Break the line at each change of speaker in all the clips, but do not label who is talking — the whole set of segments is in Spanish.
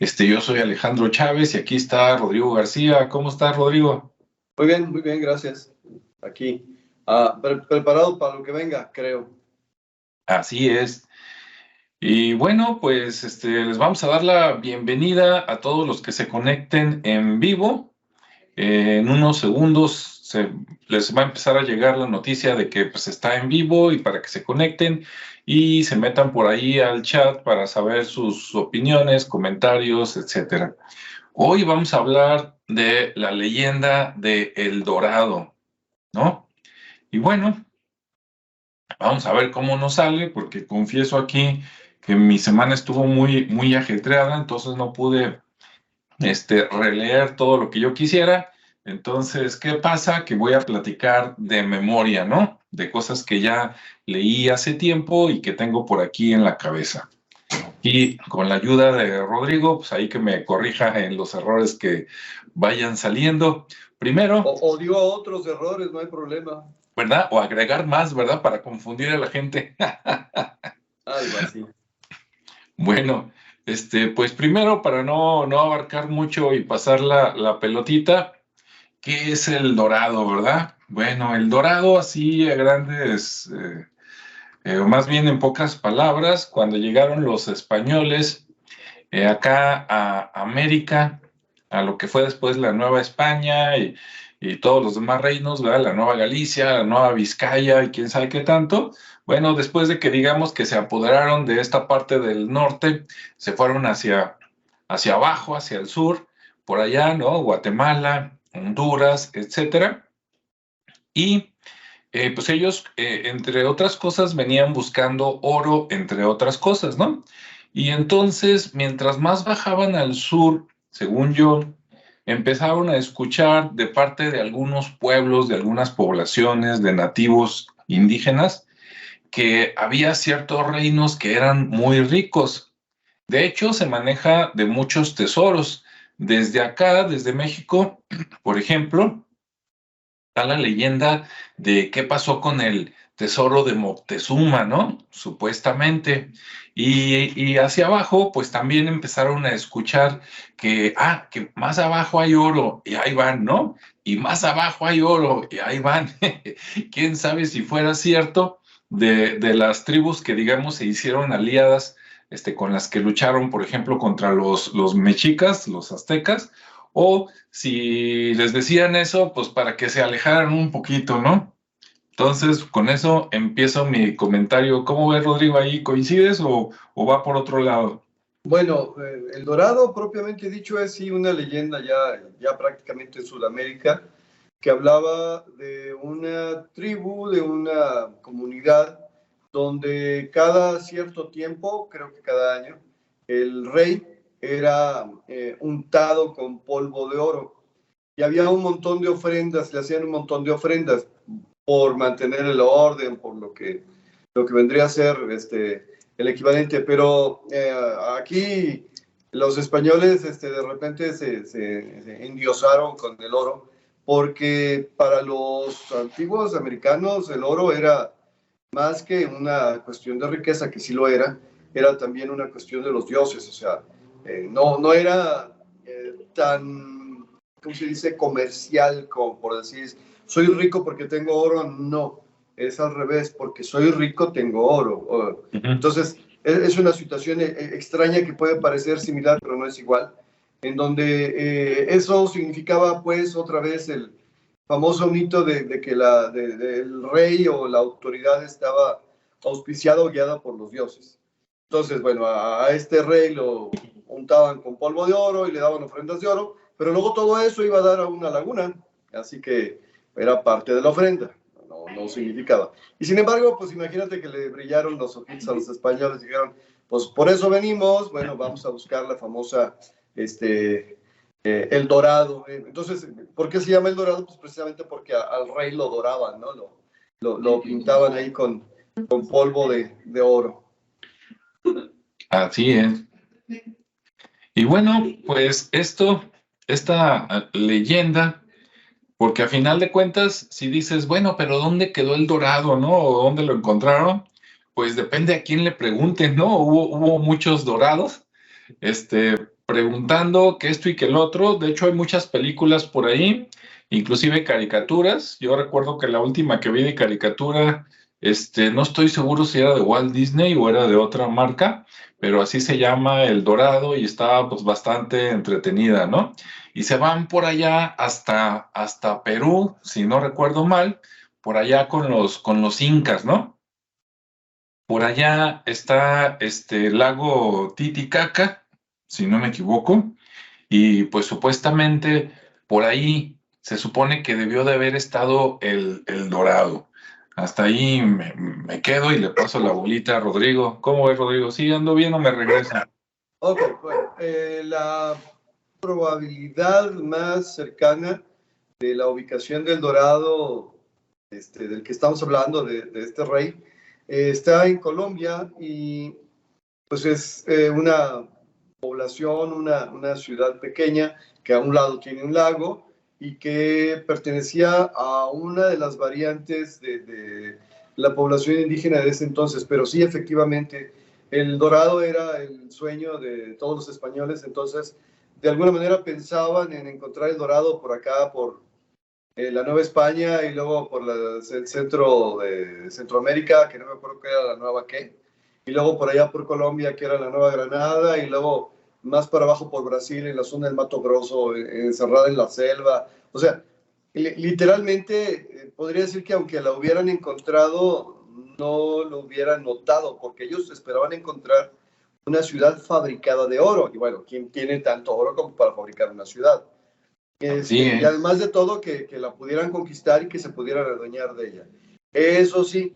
Yo soy Alejandro Chávez y aquí está Rodrigo García. ¿Cómo estás, Rodrigo?
Muy bien, gracias. Aquí, preparado para lo que venga, creo.
Así es. Y bueno, pues les vamos a dar la bienvenida a todos los que se conecten en vivo. En unos segundos les va a empezar a llegar la noticia de que pues, está en vivo y para que se conecten y se metan por ahí al chat para saber sus opiniones, comentarios, etcétera. Hoy vamos a hablar de la leyenda de El Dorado, ¿no? Y bueno, vamos a ver cómo nos sale, porque confieso aquí que mi semana estuvo muy ajetreada, entonces no pude releer todo lo que yo quisiera. Entonces, ¿qué pasa? Que voy a platicar de memoria, ¿no? De cosas que ya leí hace tiempo y que tengo por aquí en la cabeza. Y con la ayuda de Rodrigo, pues ahí que me corrija en los errores que vayan saliendo. Primero,
O digo otros errores, no hay problema.
¿verdad? O agregar más, ¿verdad? Para confundir a la gente.
Algo así.
Bueno, pues primero, para no abarcar mucho y pasar la pelotita, ¿qué es el dorado, verdad? Bueno, el dorado así a grandes, o más bien en pocas palabras, cuando llegaron los españoles acá a América, a lo que fue después la Nueva España y todos los demás reinos, ¿verdad? La Nueva Galicia, la Nueva Vizcaya y quién sabe qué tanto. Bueno, después de que digamos que se apoderaron de esta parte del norte, se fueron hacia abajo, hacia el sur, por allá, ¿no? Guatemala, Honduras, etcétera. Y pues ellos, entre otras cosas, venían buscando oro, entre otras cosas, ¿no? Y entonces, mientras más bajaban al sur, según yo, empezaron a escuchar de parte de algunos pueblos, de algunas poblaciones, de nativos indígenas, que había ciertos reinos que eran muy ricos. De hecho, se maneja de muchos tesoros. Desde acá, desde México, por ejemplo, está la leyenda de qué pasó con el tesoro de Moctezuma, ¿no? Supuestamente. Y hacia abajo, pues también empezaron a escuchar que más abajo hay oro, y ahí van, ¿no? Y más abajo hay oro, y ahí van. ¿Quién sabe si fuera cierto de las tribus que, digamos, se hicieron aliadas con las que lucharon, por ejemplo, contra los mexicas, los aztecas, o si les decían eso, pues para que se alejaran un poquito, ¿no? Entonces, con eso empiezo mi comentario. ¿Cómo ves, Rodrigo, ahí? ¿Coincides o va por otro lado?
Bueno, el Dorado, propiamente dicho, es sí una leyenda ya prácticamente en Sudamérica, que hablaba de una tribu, de una comunidad, donde cada cierto tiempo, creo que cada año, el rey era untado con polvo de oro. Y había un montón de ofrendas, le hacían un montón de ofrendas por mantener el orden, por lo que vendría a ser el equivalente. Pero aquí los españoles de repente se endiosaron con el oro, porque para los antiguos americanos el oro era más que una cuestión de riqueza, que sí lo era también una cuestión de los dioses. O sea, no era tan, ¿cómo se dice?, comercial, como por decir, soy rico porque tengo oro. No, es al revés, porque soy rico tengo oro. Entonces, es una situación extraña, que puede parecer similar, pero no es igual, en donde eso significaba, pues, otra vez el famoso mito de que el rey o la autoridad estaba auspiciada o guiada por los dioses. Entonces, bueno, a este rey lo untaban con polvo de oro y le daban ofrendas de oro, pero luego todo eso iba a dar a una laguna, así que era parte de la ofrenda, no significaba. Y sin embargo, pues imagínate que le brillaron los ojitos a los españoles y dijeron, pues por eso venimos, bueno, vamos a buscar la famosa, el dorado. Entonces, ¿por qué se llama el dorado? Pues precisamente porque al rey lo doraban, ¿no? Lo pintaban ahí con polvo de oro.
Así es. Y bueno, pues esta leyenda, porque a final de cuentas, si dices, bueno, pero ¿dónde quedó el dorado, no? ¿O dónde lo encontraron? Pues depende a quién le pregunten, ¿no? Hubo muchos dorados, preguntando que esto y que el otro. De hecho, hay muchas películas por ahí, inclusive caricaturas. Yo recuerdo que la última que vi de caricatura, no estoy seguro si era de Walt Disney o era de otra marca, pero así se llama El Dorado y estaba pues bastante entretenida, ¿no? Y se van por allá hasta Perú, si no recuerdo mal, por allá con los incas, ¿no? Por allá está este lago Titicaca, si no me equivoco, y pues supuestamente por ahí se supone que debió de haber estado el Dorado. Hasta ahí me quedo y le paso la bolita a Rodrigo. ¿Cómo ves, Rodrigo? ¿Sí ando bien o me regresa?
Ok, bueno, la probabilidad más cercana de la ubicación del Dorado, del que estamos hablando, de este rey, está en Colombia y pues es una población, una ciudad pequeña que a un lado tiene un lago y que pertenecía a una de las variantes de la población indígena de ese entonces, pero sí, efectivamente, el Dorado era el sueño de todos los españoles, entonces de alguna manera pensaban en encontrar el Dorado por acá, por la Nueva España y luego por el centro de Centroamérica, que no me acuerdo qué era la Nueva qué, y luego por allá por Colombia, que era la Nueva Granada, y luego más para abajo por Brasil, en la zona del Mato Grosso, encerrada en la selva. O sea, literalmente podría decir que aunque la hubieran encontrado, no lo hubieran notado, porque ellos esperaban encontrar una ciudad fabricada de oro. Y bueno, ¿quién tiene tanto oro como para fabricar una ciudad?
Así
Y
es.
además de todo, que la pudieran conquistar y que se pudieran adueñar de ella. Eso sí,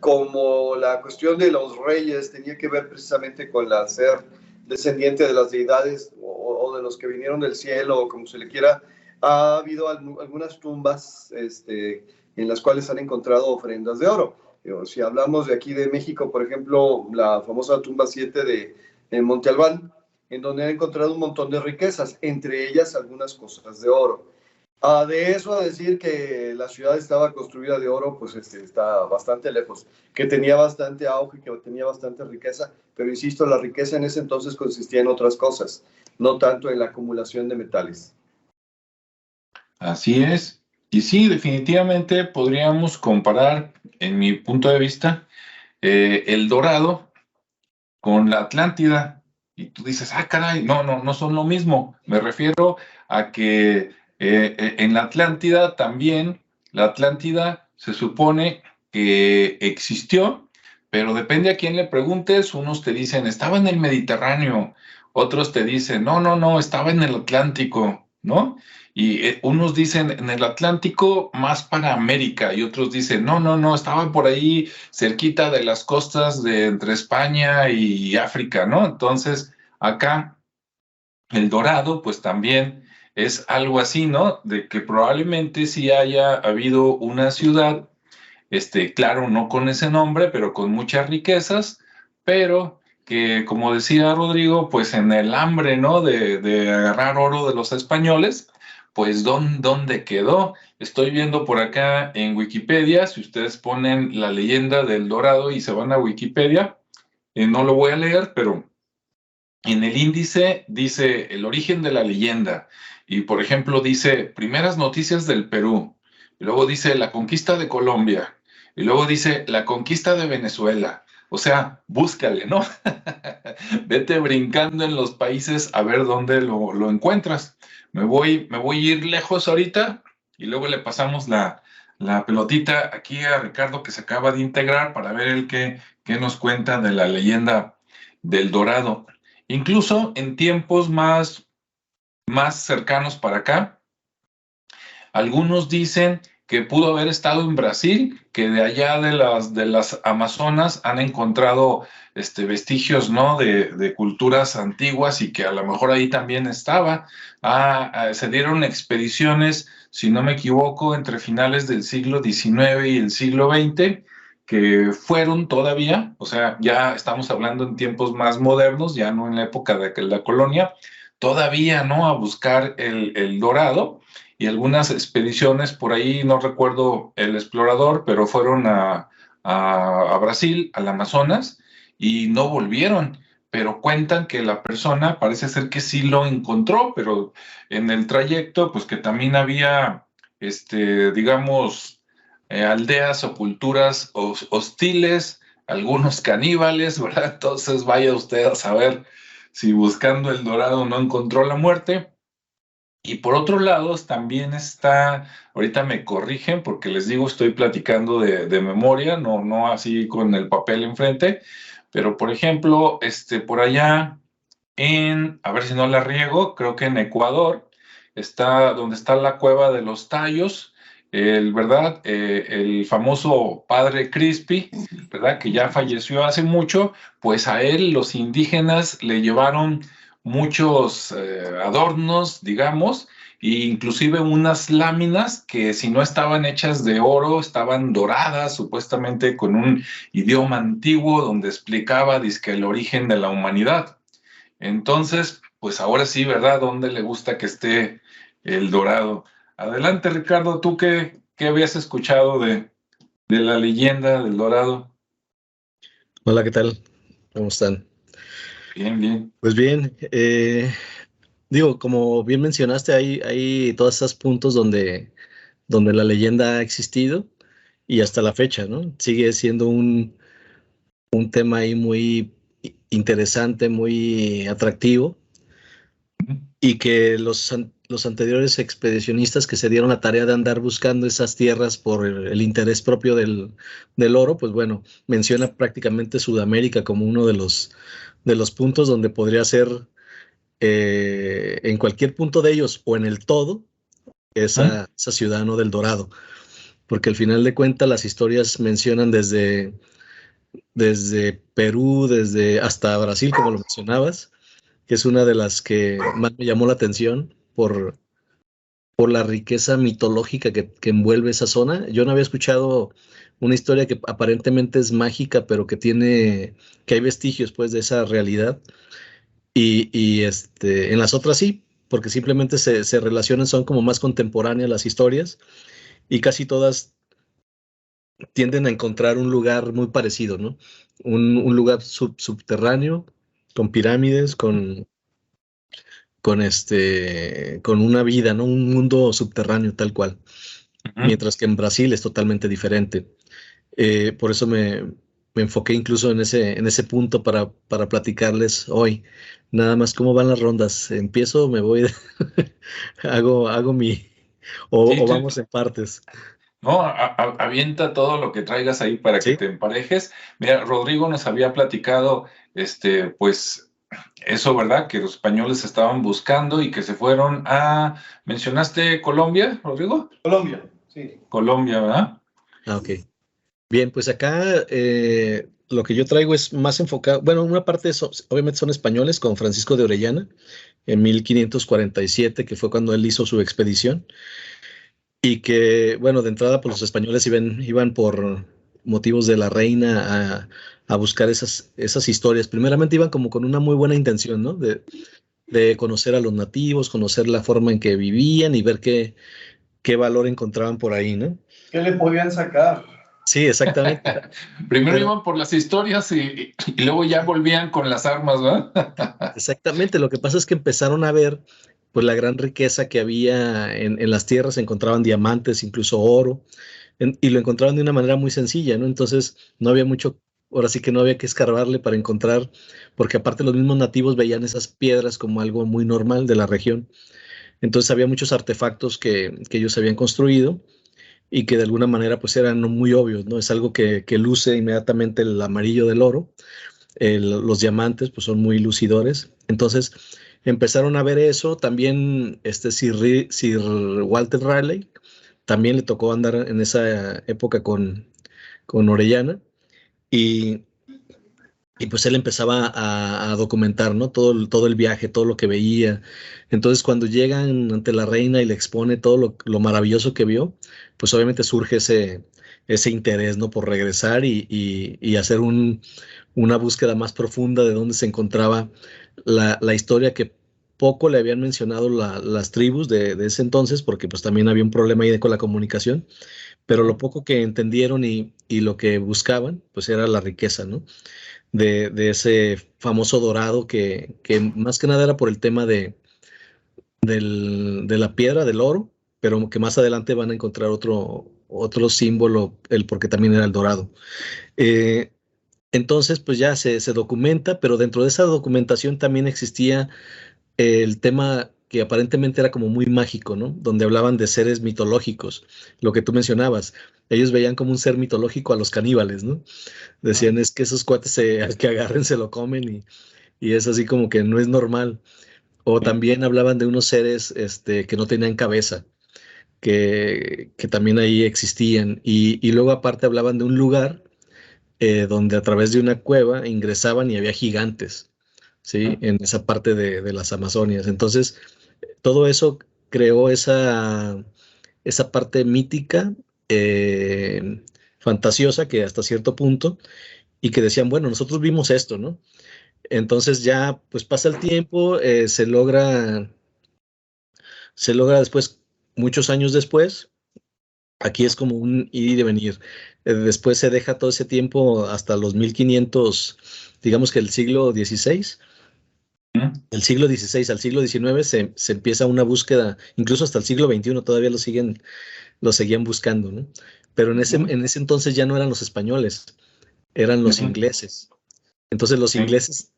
como la cuestión de los reyes tenía que ver precisamente con la ser descendiente de las deidades o de los que vinieron del cielo, o como se le quiera, ha habido algunas tumbas en las cuales han encontrado ofrendas de oro. Si hablamos de aquí de México, por ejemplo, la famosa tumba 7 de Monte Albán, en donde han encontrado un montón de riquezas, entre ellas algunas cosas de oro. De eso a decir que la ciudad estaba construida de oro, pues está bastante lejos, que tenía bastante auge, que tenía bastante riqueza, pero insisto, la riqueza en ese entonces consistía en otras cosas, no tanto en la acumulación de metales.
Así es. Y sí, definitivamente podríamos comparar, en mi punto de vista, el Dorado con la Atlántida. Y tú dices, ah, caray, no, no, no son lo mismo. Me refiero a que en la Atlántida también, la Atlántida se supone que existió, pero depende a quién le preguntes. Unos te dicen, estaba en el Mediterráneo, otros te dicen, no, no, no, estaba en el Atlántico, ¿no? Y unos dicen en el Atlántico más para América y otros dicen, no, no, no, estaba por ahí cerquita de las costas de entre España y África, ¿no? Entonces, acá el Dorado, pues también es algo así, ¿no? De que probablemente sí haya habido una ciudad, claro, no con ese nombre, pero con muchas riquezas, pero que, como decía Rodrigo, pues en el hambre, ¿no? De agarrar oro de los españoles, pues ¿dónde quedó? Estoy viendo por acá en Wikipedia, si ustedes ponen la leyenda del Dorado y se van a Wikipedia, no lo voy a leer, pero en el índice dice el origen de la leyenda y, por ejemplo, dice primeras noticias del Perú, y luego dice la conquista de Colombia, y luego dice la conquista de Venezuela. O sea, búscale, ¿no? Vete brincando en los países a ver dónde lo encuentras. Me voy a ir lejos ahorita y luego le pasamos la pelotita aquí a Ricardo que se acaba de integrar para ver el qué nos cuenta de la leyenda del Dorado. Incluso en tiempos más cercanos para acá, algunos dicen que pudo haber estado en Brasil, que de allá de las Amazonas han encontrado vestigios, ¿no? De culturas antiguas y que a lo mejor ahí también estaba. Se dieron expediciones, si no me equivoco, entre finales del siglo XIX y el siglo XX, que fueron todavía, o sea, ya estamos hablando en tiempos más modernos, ya no en la época de la colonia, todavía, ¿no? A buscar el dorado y algunas expediciones por ahí, no recuerdo el explorador, pero fueron a Brasil, al Amazonas, y no volvieron. pero cuentan que la persona parece ser que sí lo encontró, pero en el trayecto, pues que también había, digamos, aldeas o culturas hostiles, algunos caníbales, ¿verdad? Entonces vaya usted a saber si buscando el dorado no encontró la muerte. Y por otro lado, también está, ahorita me corrigen porque les digo, estoy platicando de memoria, no así con el papel enfrente, pero por ejemplo, por allá a ver si no la riego, creo que en Ecuador, está donde está la cueva de los Tallos, ¿verdad? El famoso padre Crispy, ¿verdad? Que ya falleció hace mucho, pues a él los indígenas le llevaron muchos adornos, digamos, e inclusive unas láminas que si no estaban hechas de oro, estaban doradas, supuestamente con un idioma antiguo donde explicaba, dizque, el origen de la humanidad. Entonces, pues ahora sí, ¿verdad? ¿Dónde le gusta que esté el dorado? Adelante, Ricardo, ¿tú qué habías escuchado de la leyenda del dorado?
Hola, ¿qué tal? ¿Cómo están?
Bien, bien.
Pues bien, digo, como bien mencionaste, hay todos esos puntos donde la leyenda ha existido y hasta la fecha, ¿no? Sigue siendo un tema ahí muy interesante, muy atractivo y que los anteriores expedicionistas que se dieron la tarea de andar buscando esas tierras por el interés propio del oro, pues bueno, menciona prácticamente Sudamérica como uno de los puntos donde podría ser en cualquier punto de ellos o en el todo esa ciudad, ¿no? Del Dorado. Porque al final de cuentas las historias mencionan desde Perú, desde hasta Brasil, como lo mencionabas, que es una de las que más me llamó la atención por la riqueza mitológica que envuelve esa zona. Yo no había escuchado una historia que aparentemente es mágica, pero que hay vestigios pues de esa realidad. En las otras sí, porque simplemente se relacionan, son como más contemporáneas las historias y casi todas tienden a encontrar un lugar muy parecido, ¿no? Un lugar subterráneo, con pirámides, con una vida, ¿no? Un mundo subterráneo tal cual. Mientras que en Brasil es totalmente diferente. Por eso me enfoqué incluso en ese punto para platicarles hoy. Nada más cómo van las rondas. Empiezo, me voy, hago
Sí,
o
sí,
vamos en partes.
no, avienta todo lo que traigas ahí para que
¿Sí?
te emparejes. Mira, Rodrigo nos había platicado, pues, eso, ¿verdad? Que los españoles estaban buscando y que se fueron ¿mencionaste Colombia, Rodrigo?
Colombia, sí.
Colombia, ¿verdad?
Ok. Bien, pues acá lo que yo traigo es más enfocado, bueno, una parte obviamente son españoles con Francisco de Orellana en 1547, que fue cuando él hizo su expedición, y que, bueno, de entrada, pues los españoles iban por motivos de la reina a buscar esas historias. Primeramente iban como con una muy buena intención, ¿no? De conocer a los nativos, conocer la forma en que vivían y ver qué valor encontraban por ahí, ¿no?
¿Qué le podían sacar?
Sí, exactamente.
Primero
Pero
iban por las historias y luego ya volvían con las armas, ¿verdad?
exactamente, lo que pasa es que empezaron a ver pues la gran riqueza que había en las tierras, se encontraban diamantes, incluso oro, y lo encontraban de una manera muy sencilla, ¿no? Entonces no había mucho, ahora sí que no había que escarbarle para encontrar, porque aparte los mismos nativos veían esas piedras como algo muy normal de la región. Entonces había muchos artefactos que ellos habían construido y que de alguna manera pues eran muy obvios, ¿no? Es algo que luce inmediatamente el amarillo del oro, los diamantes pues son muy lucidores. Entonces empezaron a ver eso. También Sir Walter Raleigh también le tocó andar en esa época con Orellana y, y pues él empezaba a documentar, ¿no? Todo el viaje, todo lo que veía. Entonces cuando llegan ante la reina y le expone todo lo maravilloso que vio, pues obviamente surge ese interés, ¿no? Por regresar y hacer una búsqueda más profunda de dónde se encontraba la historia que poco le habían mencionado las tribus de ese entonces, porque pues también había un problema ahí con la comunicación, pero lo poco que entendieron y lo que buscaban, pues era la riqueza, ¿no? De ese famoso dorado que más que nada era por el tema de la piedra, del oro, pero que más adelante van a encontrar otro símbolo, porque también era el dorado. Eh, entonces, pues ya se documenta, pero dentro de esa documentación también existía el tema que aparentemente era como muy mágico, ¿no? Donde hablaban de seres mitológicos, lo que tú mencionabas. Ellos veían como un ser mitológico a los caníbales, ¿no? Decían, es que esos cuates al que agarren se lo comen y es así como que no es normal. O también hablaban de unos seres que no tenían cabeza, que también ahí existían. Y luego aparte hablaban de un lugar donde a través de una cueva ingresaban y había gigantes, ¿sí? En esa parte de las Amazonias. Entonces, todo eso creó esa parte mítica, fantasiosa, que hasta cierto punto, y que decían, bueno, nosotros vimos esto, ¿no? Entonces ya, pues pasa el tiempo, se logra después, muchos años después, aquí es como un ir y de venir. Después se deja todo ese tiempo hasta los 1500, digamos que el siglo XVI. Del siglo XVI al siglo XIX se empieza una búsqueda, incluso hasta el siglo XXI todavía lo seguían buscando, ¿no? Pero en ese entonces ya no eran los españoles, eran los ingleses. Entonces los ingleses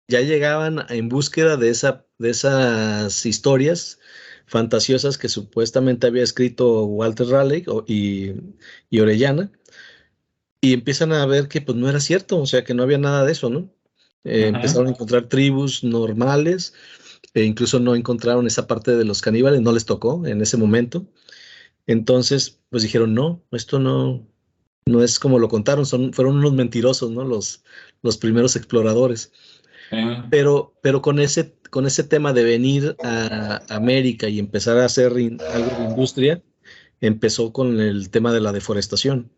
ya llegaban en búsqueda de esas historias fantasiosas que supuestamente había escrito Walter Raleigh y Orellana, y empiezan a ver que pues no era cierto, o sea que no había nada de eso, ¿no? Empezaron a encontrar tribus normales, e incluso no encontraron esa parte de los caníbales, no les tocó en ese momento. Entonces, pues dijeron, no, esto no es como lo contaron, fueron unos mentirosos, ¿no? Los primeros exploradores. Pero con ese tema de venir a América y empezar a hacer algo de industria, empezó con el tema de la deforestación.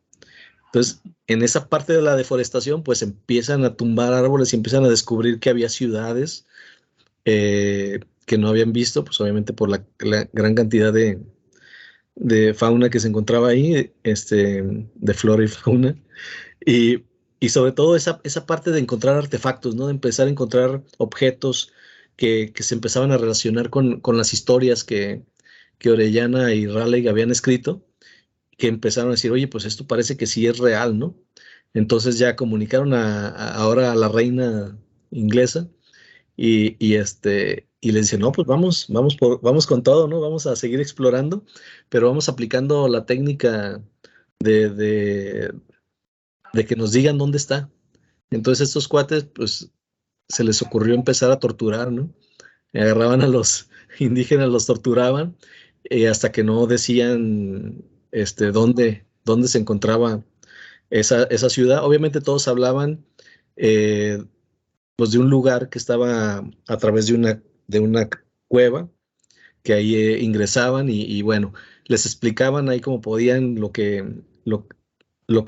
Entonces, en esa parte de la deforestación, pues empiezan a tumbar árboles y empiezan a descubrir que había ciudades que no habían visto, pues obviamente por la gran cantidad de fauna que se encontraba ahí, de flora y fauna. Y, y sobre todo esa parte de encontrar artefactos, ¿no? De empezar a encontrar objetos que se empezaban a relacionar con las historias que Orellana y Raleigh habían escrito, que empezaron a decir, oye, pues esto parece que sí es real, ¿no? Entonces ya comunicaron ahora a la reina inglesa y le dice, no, pues vamos con todo, ¿no? Vamos a seguir explorando, pero vamos aplicando la técnica de que nos digan dónde está. Entonces estos cuates, pues se les ocurrió empezar a torturar, ¿no? Agarraban a los indígenas, los torturaban, hasta que no decían dónde se encontraba esa ciudad. Obviamente todos hablaban eh, pues de un lugar que estaba a través de una cueva, que ahí ingresaban y bueno, les explicaban ahí como podían lo que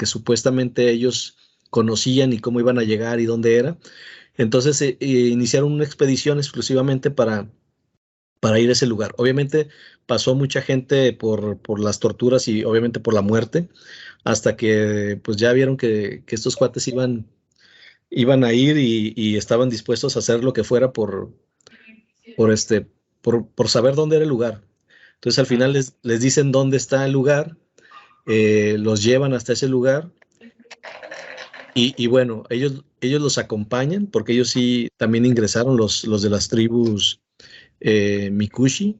supuestamente ellos conocían y cómo iban a llegar y dónde era. Entonces iniciaron una expedición exclusivamente para ir a ese lugar. Obviamente pasó mucha gente por las torturas y obviamente por la muerte, hasta que pues ya vieron que estos cuates iban a ir y estaban dispuestos a hacer lo que fuera por, este, por saber dónde era el lugar. Entonces al final les dicen dónde está el lugar, los llevan hasta ese lugar y bueno, ellos los acompañan porque ellos sí también ingresaron, los de las tribus Mikushi,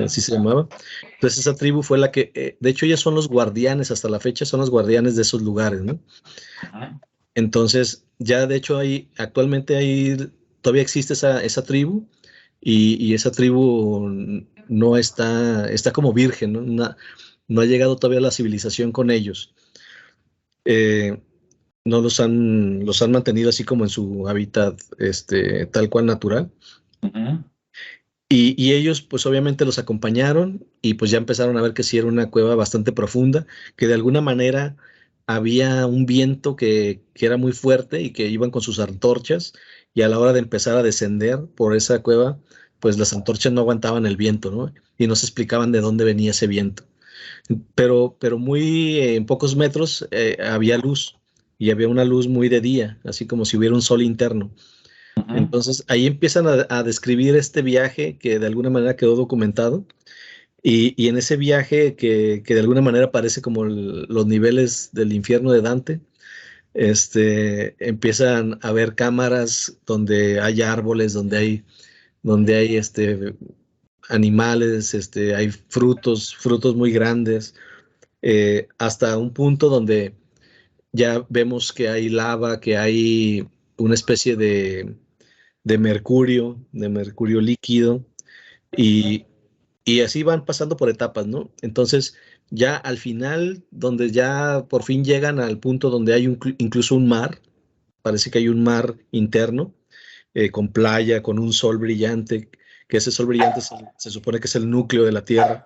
así se llamaba. Entonces esa tribu fue la que, de hecho ellos son los guardianes, hasta la fecha son los guardianes de esos lugares, ¿no? Entonces ya de hecho actualmente todavía existe esa tribu y esa tribu no está como virgen, ¿no? No ha llegado todavía la civilización con ellos. No los han mantenido así como en su hábitat tal cual natural. Y ellos pues obviamente los acompañaron y pues ya empezaron a ver que sí era una cueva bastante profunda, que de alguna manera había un viento que era muy fuerte y que iban con sus antorchas y a la hora de empezar a descender por esa cueva, pues las antorchas no aguantaban el viento, ¿no? Y no se explicaban de dónde venía ese viento. pero muy en pocos metros había luz, y había una luz muy de día, así como si hubiera un sol interno. Entonces ahí empiezan a describir este viaje que de alguna manera quedó documentado, y en ese viaje que de alguna manera parece como los niveles del infierno de Dante. Empiezan a ver cámaras donde hay árboles, donde hay animales, hay frutos muy grandes, hasta un punto donde ya vemos que hay lava, que hay una especie de mercurio líquido, y, y así van pasando por etapas, ¿no? Entonces, ya al final, donde ya por fin llegan al punto donde hay incluso un mar, parece que hay un mar interno, con playa, con un sol brillante, que ese sol brillante se supone que es el núcleo de la Tierra.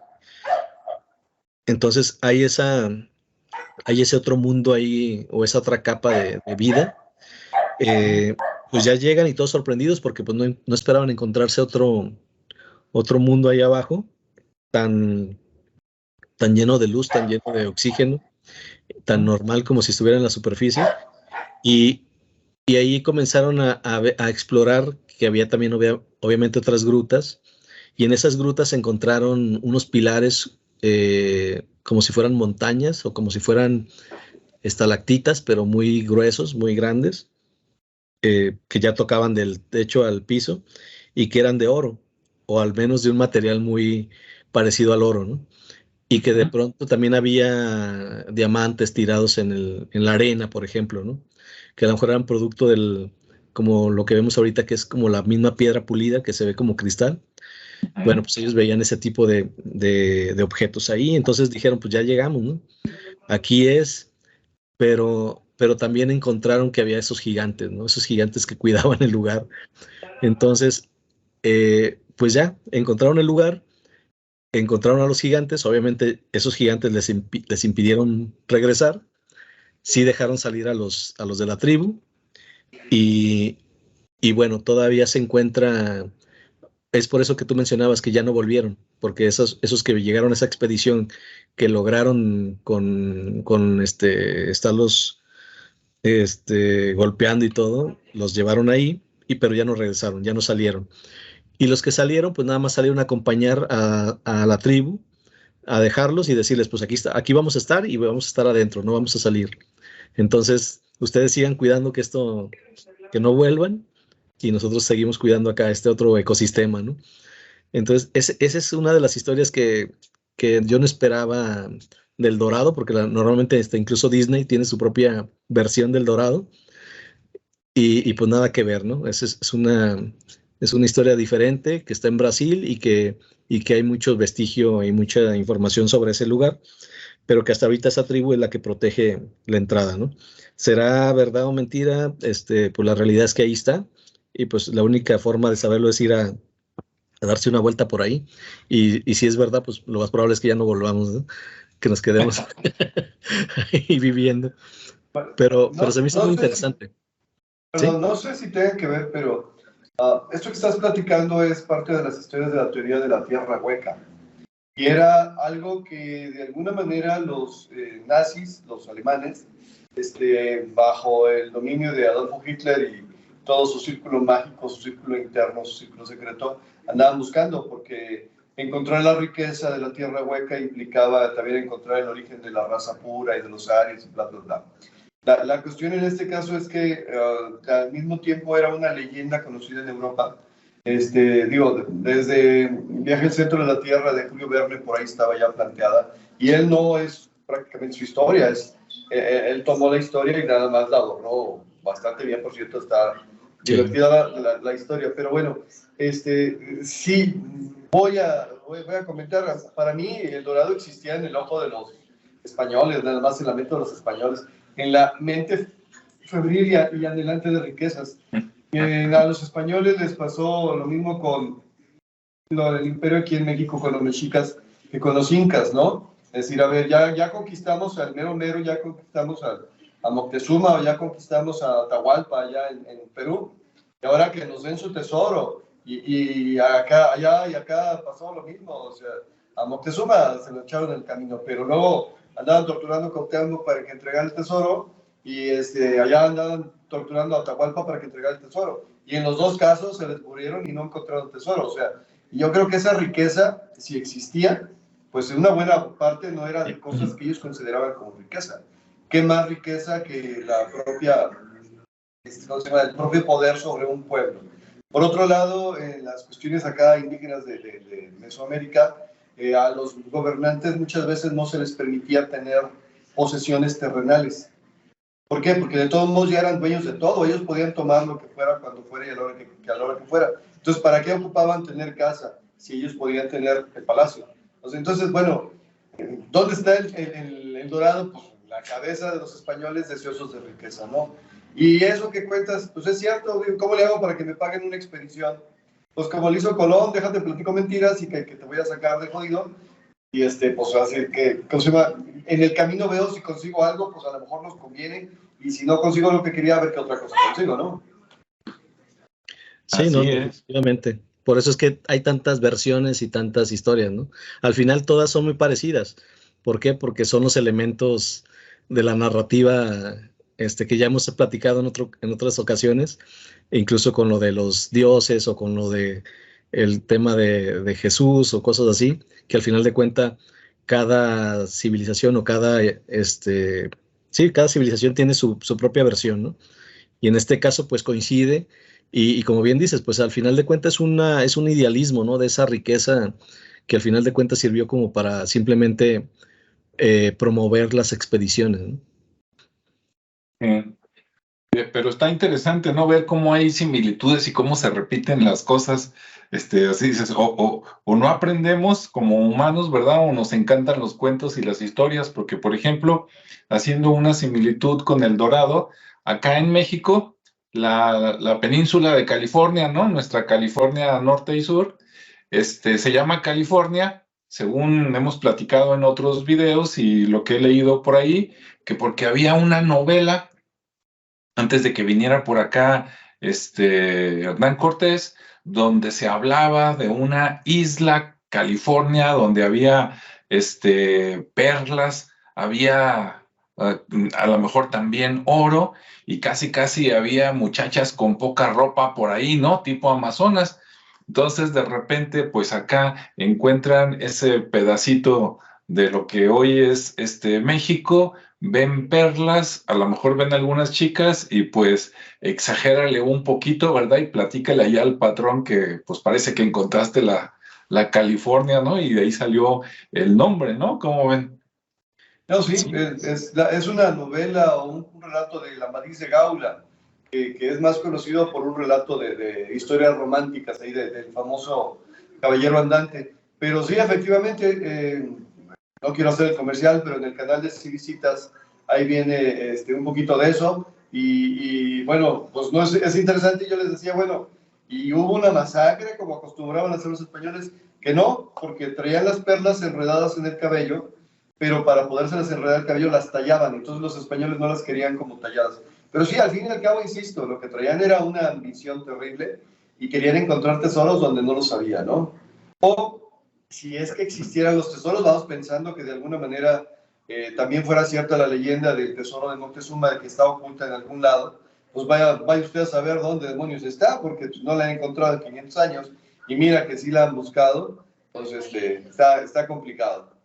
Entonces hay ese otro mundo ahí, o esa otra capa de vida. Eh, pues ya llegan y todos sorprendidos porque pues no esperaban encontrarse otro mundo ahí abajo, tan, tan lleno de luz, tan lleno de oxígeno, tan normal como si estuviera en la superficie. Y, y ahí comenzaron a explorar, que había también obviamente otras grutas, y en esas grutas se encontraron unos pilares, como si fueran montañas o como si fueran estalactitas, pero muy gruesos, muy grandes, que ya tocaban del techo al piso, y que eran de oro, o al menos de un material muy parecido al oro, ¿no? Y que de pronto también había diamantes tirados en la arena, por ejemplo, ¿no? Que a lo mejor eran producto como lo que vemos ahorita, que es como la misma piedra pulida que se ve como cristal. Bueno, pues ellos veían ese tipo de objetos ahí, entonces dijeron, pues ya llegamos, ¿no? Aquí es, pero también encontraron que había esos gigantes, ¿no? Esos gigantes que cuidaban el lugar. Entonces, pues ya, encontraron el lugar, encontraron a los gigantes, obviamente esos gigantes les impidieron regresar, sí dejaron salir a los de la tribu, y, y bueno, todavía se encuentra. Es por eso que tú mencionabas que ya no volvieron, porque esos que llegaron a esa expedición, que lograron con estarlos golpeando y todo, los llevaron ahí, pero ya no regresaron, ya no salieron. Y los que salieron, pues nada más salieron a acompañar a la tribu, a dejarlos y decirles, pues aquí vamos a estar y vamos a estar adentro, no vamos a salir. Entonces, ustedes sigan cuidando que no vuelvan, y nosotros seguimos cuidando acá este otro ecosistema, ¿no? Entonces, esa es una de las historias que yo no esperaba del Dorado, porque normalmente incluso Disney tiene su propia versión del Dorado, y pues nada que ver, ¿no? Es una historia diferente que está en Brasil, y que hay mucho vestigio y mucha información sobre ese lugar, pero que hasta ahorita esa tribu es la que protege la entrada, ¿no? ¿Será verdad o mentira? Pues la realidad es que ahí está, y pues la única forma de saberlo es ir a darse una vuelta por ahí, y si es verdad, pues lo más probable es que ya no volvamos, ¿no? Que nos quedemos ahí viviendo, pero se me hizo muy interesante. ¿Sí?
No sé si tenga que ver, pero esto que estás platicando es parte de las historias de la teoría de la tierra hueca. Y era algo que de alguna manera los nazis, los alemanes, bajo el dominio de Adolfo Hitler y todo su círculo mágico, su círculo interno, su círculo secreto, andaban buscando, porque encontrar la riqueza de la tierra hueca implicaba también encontrar el origen de la raza pura y de los arios y bla, bla, bla. La cuestión en este caso es que al mismo tiempo era una leyenda conocida en Europa. Desde Viaje al Centro de la Tierra de Julio Verne, por ahí estaba ya planteada, y él no es prácticamente su historia, él tomó la historia y nada más la adornó bastante bien. Por cierto, está divertida la historia, pero bueno, sí, voy a comentar. Para mí el Dorado existía en el ojo de los españoles, nada más en la mente de los españoles, en la mente febril y anhelante de riquezas. A los españoles les pasó lo mismo con el imperio aquí en México, con los mexicas, que con los incas, ¿no? Es decir, a ver, ya conquistamos al mero mero, ya conquistamos a Moctezuma, ya conquistamos a Atahualpa allá en Perú, y ahora que nos den su tesoro, y acá pasó lo mismo. O sea, a Moctezuma se lo echaron en el camino, pero luego andaban torturando a Cuauhtémoc para que entregara el tesoro, y allá andaban torturando a Atahualpa para que entregara el tesoro. Y en los dos casos se les murieron y no encontraron el tesoro. O sea, yo creo que esa riqueza, si existía, pues en una buena parte no era de cosas que ellos consideraban como riqueza. ¿Qué más riqueza que la propia, el propio poder sobre un pueblo? Por otro lado, en las cuestiones acá indígenas de Mesoamérica, a los gobernantes muchas veces no se les permitía tener posesiones terrenales. ¿Por qué? Porque de todos modos ya eran dueños de todo, ellos podían tomar lo que fuera, cuando fuera y a la hora que fuera. Entonces, ¿para qué ocupaban tener casa si ellos podían tener el palacio? Entonces, bueno, ¿dónde está el dorado? Pues la cabeza de los españoles deseosos de riqueza, ¿no? Y eso que cuentas, pues es cierto, ¿cómo le hago para que me paguen una expedición? Pues como lo hizo Colón, déjate platico mentiras y que te voy a sacar de jodido. Y pues así que, en el camino veo si consigo algo, pues a lo mejor nos conviene, y si no consigo lo que quería, a ver qué otra cosa consigo, ¿no?
Sí,
Así
no,
es.
definitivamente. Por eso es que hay tantas versiones y tantas historias, ¿no? Al final todas son muy parecidas. ¿Por qué? Porque son los elementos de la narrativa que ya hemos platicado en otras ocasiones, e incluso con lo de los dioses o con lo de el tema de Jesús o cosas así, que al final de cuentas cada civilización o cada civilización tiene su propia versión, ¿no? Y en este caso pues coincide, y como bien dices, pues al final de cuentas es un idealismo, ¿no? De esa riqueza que al final de cuentas sirvió como para simplemente promover las expediciones, ¿no?
Pero está interesante, ¿no? Ver cómo hay similitudes y cómo se repiten las cosas. Así dices, o no aprendemos como humanos, ¿verdad? O nos encantan los cuentos y las historias, porque, por ejemplo, haciendo una similitud con El Dorado, acá en México, la península de California, ¿no? Nuestra California norte y sur, se llama California, según hemos platicado en otros videos y lo que he leído por ahí, que porque había una novela antes de que viniera por acá Hernán Cortés, donde se hablaba de una isla, California, donde había perlas, había a lo mejor también oro, y casi había muchachas con poca ropa por ahí, ¿no? Tipo Amazonas. Entonces, de repente, pues acá encuentran ese pedacito de lo que hoy es México, ven perlas, a lo mejor ven algunas chicas y pues exagérale un poquito, ¿verdad? Y platícale allá al patrón que pues parece que encontraste la California, ¿no? Y de ahí salió el nombre, ¿no? ¿Cómo ven?
No, sí, es una novela o un relato de la Madrid de Gaula, que es más conocido por un relato de historias románticas ahí del famoso Caballero Andante. Pero sí, efectivamente, no quiero hacer el comercial, pero en el canal de Si Visitas ahí viene un poquito de eso. Y bueno, pues no es interesante. Yo les decía, bueno, y hubo una masacre como acostumbraban a hacer los españoles, que no, porque traían las perlas enredadas en el cabello, pero para podérselas enredar el cabello las tallaban, entonces los españoles no las querían como talladas. Pero sí, al fin y al cabo, insisto, lo que traían era una ambición terrible y querían encontrar tesoros donde no los había, ¿no? O si es que existieran los tesoros, vamos pensando que de alguna manera también fuera cierta la leyenda del tesoro de Moctezuma, de que está oculta en algún lado, pues vaya usted a saber dónde demonios está, porque pues, no la han encontrado en 500 años, y mira que sí la han buscado, entonces está complicado.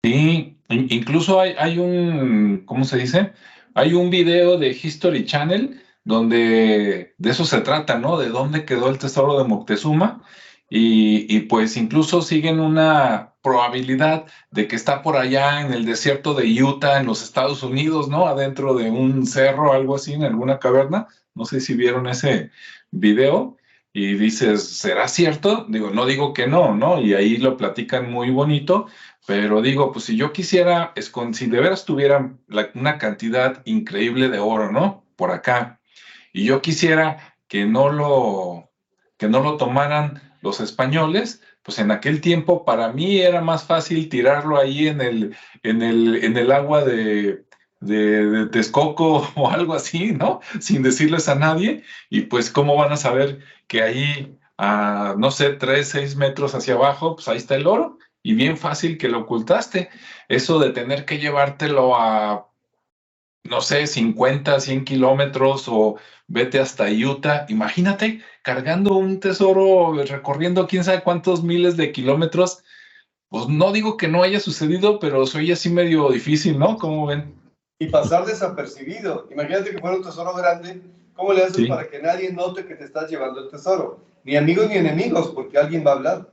Sí, incluso hay un, ¿cómo se dice? Hay un video de History Channel donde de eso se trata, ¿no? De dónde quedó el tesoro de Moctezuma, y pues incluso siguen una probabilidad de que está por allá en el desierto de Utah, en los Estados Unidos, ¿no? Adentro de un cerro, algo así, en alguna caverna. No sé si vieron ese video. Y dices, ¿será cierto? Digo, no digo que no, ¿no? Y ahí lo platican muy bonito. Pero digo, pues si yo quisiera, si de veras tuviera una cantidad increíble de oro, ¿no? Por acá, y yo quisiera que no lo tomaran los españoles, pues en aquel tiempo para mí era más fácil tirarlo ahí en el agua de Texcoco o algo así, ¿no? Sin decirles a nadie, y pues cómo van a saber que ahí a no sé, 3, 6 metros hacia abajo, pues ahí está el oro y bien fácil que lo ocultaste. Eso de tener que llevártelo a, no sé, 50, 100 kilómetros o vete hasta Utah, imagínate cargando un tesoro, recorriendo quién sabe cuántos miles de kilómetros. Pues no digo que no haya sucedido, pero soy así medio difícil, ¿no? ¿Cómo ven?
Y pasar desapercibido. Imagínate que fuera un tesoro grande, ¿cómo le haces
Sí.
para que nadie note que te estás llevando el tesoro? Ni amigos ni enemigos, porque alguien va a hablar.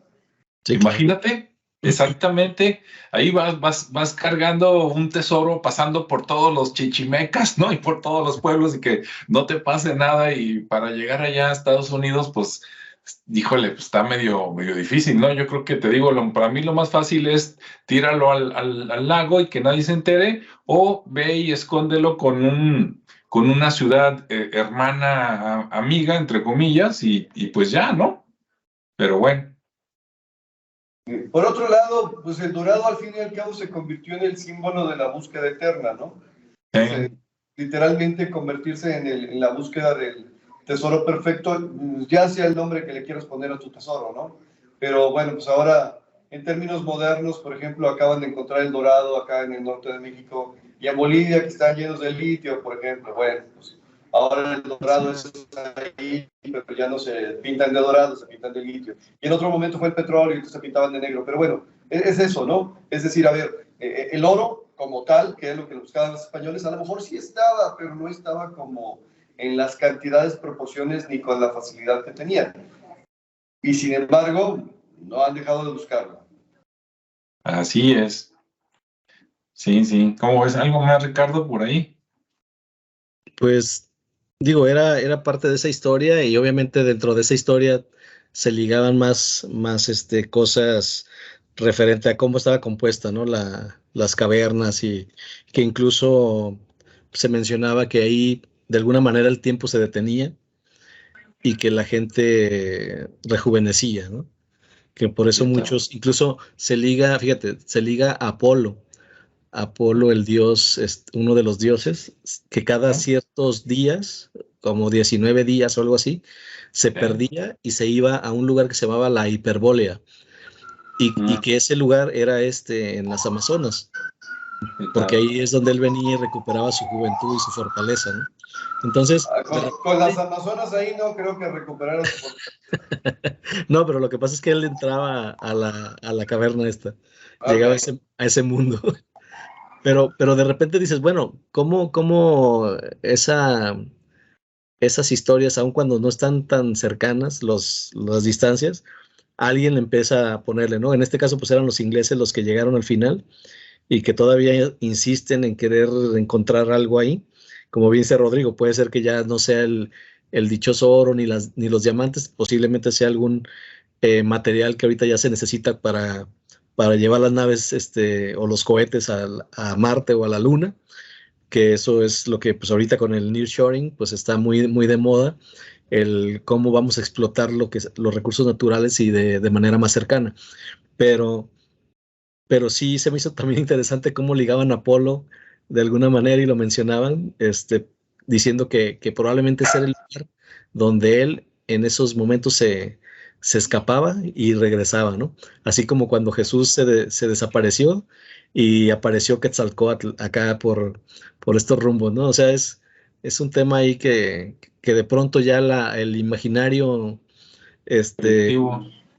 Sí, claro.
Imagínate, exactamente, ahí vas cargando un tesoro, pasando por todos los chichimecas, ¿no? Y por todos los pueblos y que no te pase nada y para llegar allá a Estados Unidos, pues, híjole, pues está medio difícil, ¿no? Yo creo que te digo, para mí lo más fácil es tíralo al lago y que nadie se entere, o ve y escóndelo con una ciudad hermana, amiga, entre comillas, y pues ya, ¿no? Pero bueno.
Por otro lado, pues el dorado al fin y al cabo se convirtió en el símbolo de la búsqueda eterna, ¿no? Literalmente convertirse en la búsqueda del tesoro perfecto, ya sea el nombre que le quieras poner a tu tesoro, ¿no? Pero bueno, pues ahora, en términos modernos, por ejemplo, acaban de encontrar el dorado acá en el norte de México y en Bolivia, que están llenos de litio, por ejemplo. Bueno, pues ahora el dorado es ahí, pero ya no se pintan de dorado, se pintan de litio. Y en otro momento fue el petróleo y entonces se pintaban de negro. Pero bueno, es eso, ¿no? Es decir, a ver, el oro como tal, que es lo que buscaban los españoles, a lo mejor sí estaba, pero no estaba como en las cantidades, proporciones ni con la facilidad que tenían. Y sin embargo, no han dejado de buscarlo.
Así es. Sí, sí. ¿Cómo ves? ¿Algo más, Ricardo, por ahí?
Pues digo, era parte de esa historia y obviamente dentro de esa historia se ligaban más cosas referente a cómo estaba compuesta, ¿no? Las cavernas y que incluso se mencionaba que ahí de alguna manera el tiempo se detenía y que la gente rejuvenecía, ¿no? Que por eso muchos, incluso se liga, fíjate, se liga a Apolo. Apolo, el dios, es uno de los dioses, que cada ciertos días, como 19 días o algo así, se perdía y se iba a un lugar que se llamaba la Hiperbólea, y que ese lugar era en las Amazonas, porque ahí es donde él venía y recuperaba su juventud y su fortaleza, ¿no? Entonces,
con las Amazonas ahí no creo que recuperaron su fortaleza.
no, pero lo que pasa es que él entraba a la caverna esta, llegaba a ese mundo. Pero de repente dices, bueno, ¿cómo esas historias, aun cuando no están tan cercanas las distancias, alguien empieza a ponerle, ¿no? En este caso, pues eran los ingleses los que llegaron al final y que todavía insisten en querer encontrar algo ahí. Como bien dice Rodrigo, puede ser que ya no sea el dichoso oro ni los diamantes, posiblemente sea algún material que ahorita ya se necesita para llevar las naves o los cohetes a Marte o a la Luna, que eso es lo que pues ahorita con el nearshoring pues está muy de moda, el cómo vamos a explotar los recursos naturales y de manera más cercana. Pero, pero sí se me hizo también interesante cómo ligaban a Apolo de alguna manera y lo mencionaban, diciendo que probablemente ese era el lugar donde él en esos momentos se escapaba y regresaba, ¿no? Así como cuando Jesús se desapareció y apareció Quetzalcóatl acá por estos rumbos, ¿no? O sea, es un tema ahí que de pronto ya el imaginario